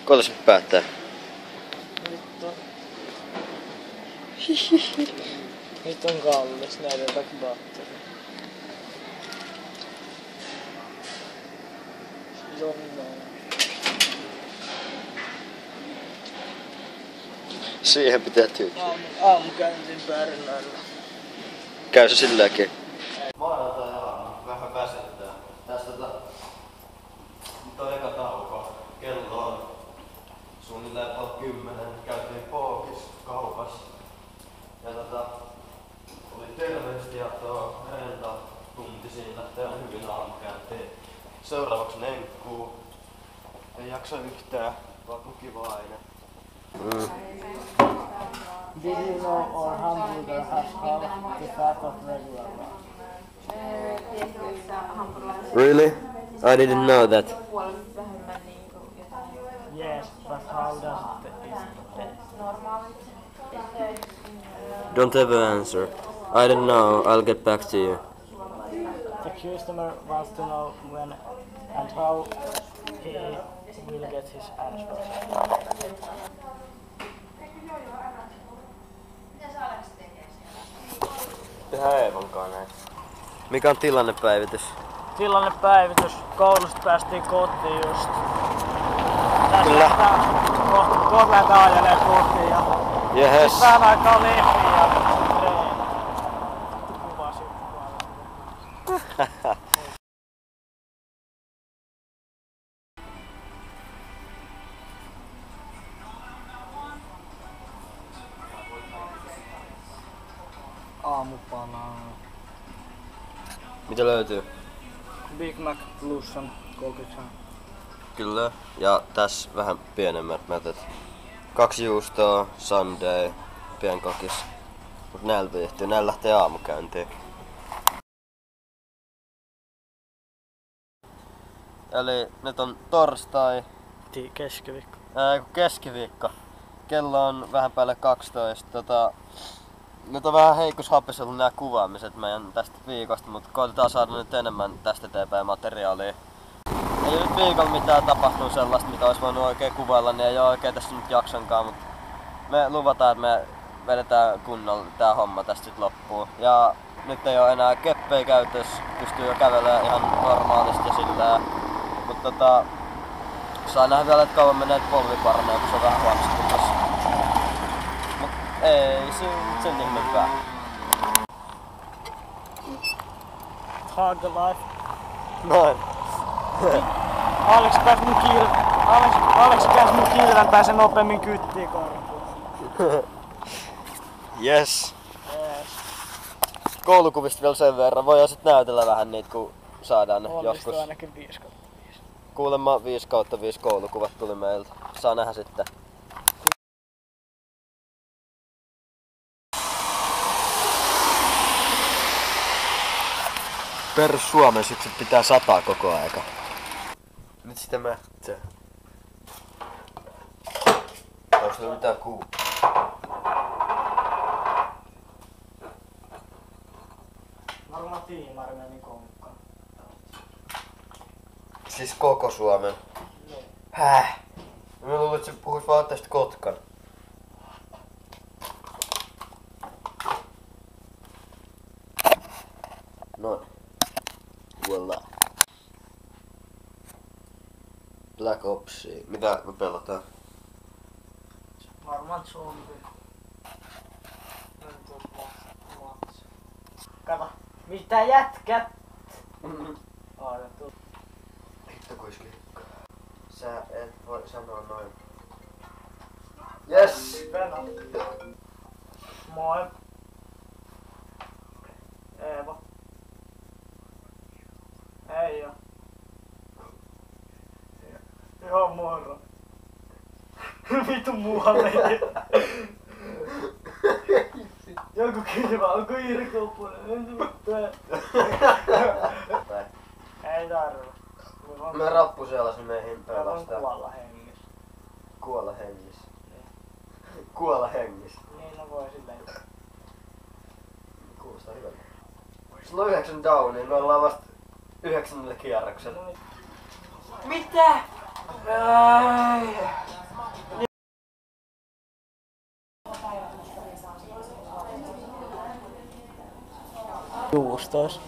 Koita se päättää. Vittu. Nyt on kallis näiden batteri. Siihen pitää tyytyä. Aamukäyntiin Pärnällä. Käy se silläkin. Maanantai-aamuna vähän väsyttää. Tästä nyt on eka tauko. Kello on suunnilleen 10. Käytiin Pookis kaupassa. Ja oli terveystietoa, renta tunti siinä, lähtee hyvin aamukäyntiin. Seuraavaksi lenkkuu. Ei jaksa yhtään, vaan kiva aine. Did you know our hamburger has half the fat of regular one? Really? I didn't know that. Yes, but how does it taste? Don't ever answer. I don't know. I'll get back to you. The customer wants to know when and how he will get his answer. Tehdään Eevankaan näin. Mikä on tilannepäivitys? Tilannepäivitys. Koulusta päästiin kotiin just. Kyllä. Kohta lähdetään ajelee kotiin ja Jehes. sit vähän aikaa lehmiä ja kuva sitten. Aamupalaa. Mitä löytyy? Big Mac plus on 30. Kyllä. Ja tässä vähän pienemmät mätät. 2 juustoa, sundae, pienkokis. Mut näillä viihtyy, näillä lähtee aamukäyntiin. Eli nyt on torstai. Keskiviikko. Keskiviikko. Kello on vähän päälle 12. Nyt on vähän heikkoshapis ollut nämä kuvaamiset meidän tästä viikosta, mutta koitetaan saada nyt enemmän tästä eteenpäin materiaalia. Ei nyt viikolla mitään tapahtunut sellaista, mitä olisi voinut oikein kuvailla, niin ei ole oikein tässä nyt jaksonkaan, mutta me luvataan, että me vedetään kunnolla tää homma tästä sit loppuun. Ja nyt ei ole enää keppejä käytössä, pystyy jo kävelemään ihan normaalisti ja sillä. Mutta saa nähdä vielä, että kauan menee polvi paranee, kun se on vähän huonosti kunnossa. Mut ei sen nimenpää. Hard the life. Noin. Aleksi pääsi mun kiilän pääse nopeammin kyttiin karkuun. Yes. Yes. Koulukuvista vielä sen verran. Voidaan sit näytellä vähän niitä, kun saadaan ne Onnistuu joskus. ainakin 5/5. Kuulemma 5/5 koulukuvat tuli meiltä. Saa nähdä sitten. Perus Suomen syksyt pitää sataa koko aika. Nyt sitä mätsää. Onko sulla mitään kuu? Varmaan tiimari meni konkkaan. Siis koko Suomen? Häh? Mä luulen, että se puhuis vaan tästä Kotkan. Noin. Voila. Black Opsia. Mitä me pelataan? Varmaan zombi. Kato. Mitä jätkät? Hitto kuis klikkaa. Sä et voi sanoa noin. Yes! Venä. Moi. Eeva. Ei oo. Ihan moro. Vitu muualle. Joku kiva, onko Iiri Koppunen? Ei tarvi. Me rappuselas meihin pelastaa. Kuolla hengissä. Kuolla hengissä. Kuolla hengissä. Niin, no voi silleen. Kuulostaa hyvältä. Sulla on 9 downia, me ollaan vasta 9. kierroksella. Mitä? Ai. juustos.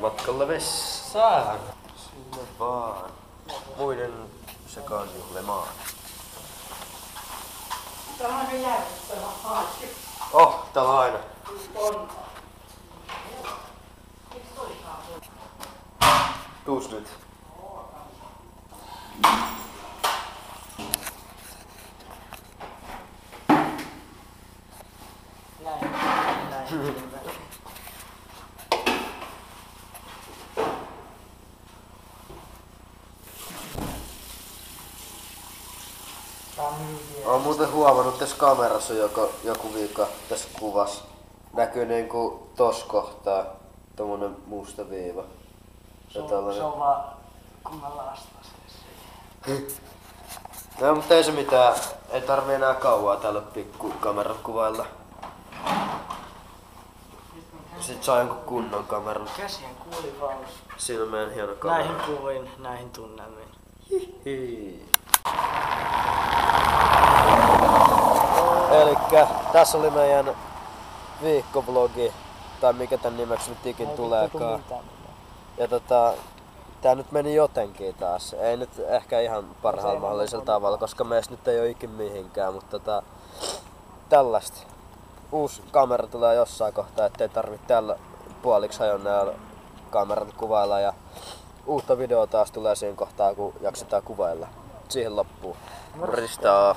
Matkalla vessaan. Sinne vaan. Muiden sekaan juhlemaan. Tää on aika järjestelmä haasti. Oh, täällä on aina. On. Tuus nyt. Näin. Oon muuten huomannut tässä kamerassa joku viikko tässä kuvassa. Näkyy niinku tos kohtaa tommonen musta viiva. Se on vaan kun mä lastan sen. No mutta ei se mitään. Ei tarvii enää kauaa tällä pikkukameran kuvailla. Sit saa jonkun kunnon kameran. Käsien kuivaus. Siinä on meidän hieno kamera. Näihin kuviin, näihin tunnelmiin. Hihi. Elikkä tässä oli meidän viikkovlogi, tai mikä tän nimeksi nyt ikin tuleekaan. Ja tää nyt meni jotenkin taas. Ei nyt ehkä ihan parhaalla mahdollisella tavalla, koska meistä nyt ei oo ikin mihinkään, mutta tällaista. Uusi kamera tulee jossain kohtaa, ettei tarvitse tällä puoliksi hajonneella kameralla kuvailla. Ja uutta videoa taas tulee siinä kohtaa, kun jaksetaan kuvailla. Siihen loppuu. Morjesta!